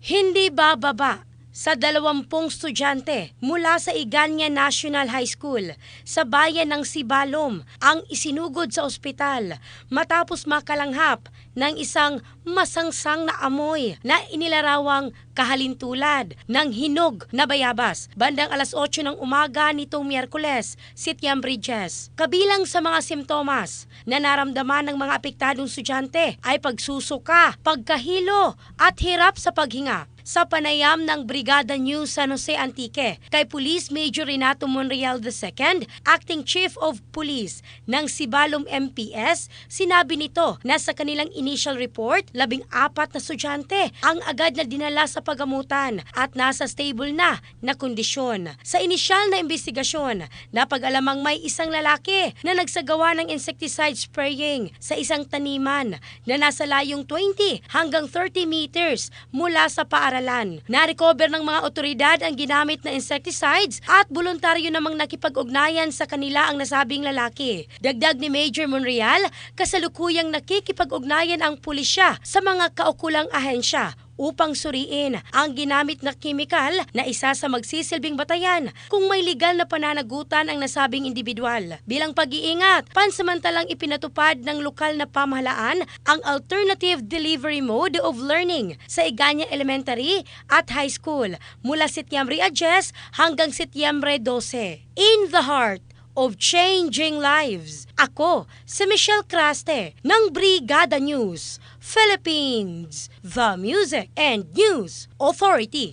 Hindi bababa sa 20 estudyante mula sa Iganya National High School sa bayan ng Sibalom ang isinugod sa ospital matapos makalanghap ng isang masangsang na amoy na inilarawang kahalintulad ng hinog na bayabas bandang alas 8 ng umaga nitong Miyerkules, Setyembre 10. Kabilang sa mga simptomas na naramdaman ng mga apektadong estudyante ay pagsusuka, pagkahilo at hirap sa paghinga. Sa panayam ng Brigada News San Jose Antique kay Police Major Renato Monreal II, Acting Chief of Police ng Sibalom MPS, sinabi nito na sa kanilang initial report, 14 na estudyante ang agad na dinala sa pagamutan at nasa stable na kondisyon. Sa inisyal na investigasyon, napag-alamang may isang lalaki na nagsagawa ng insecticide spraying sa isang taniman na nasa layong 20 hanggang 30 meters mula sa paaralan. Na-recover ng mga otoridad ang ginamit na insecticides at voluntaryo namang nakipag-ugnayan sa kanila ang nasabing lalaki. Dagdag ni Major Monreal, kasalukuyang nakikipag-ugnayan ang pulisya sa mga kaukulang ahensya upang suriin ang ginamit na kimikal na isa sa magsisilbing batayan kung may legal na pananagutan ang nasabing individual. Bilang pag-iingat, pansamantalang ipinatupad ng lokal na pamahalaan ang alternative delivery mode of learning sa Iganya Elementary at High School mula Setyembre 10 hanggang Setyembre 12. In the heart of changing lives. Ako, si Michelle Craste ng Brigada News, Philippines, the Music and News Authority.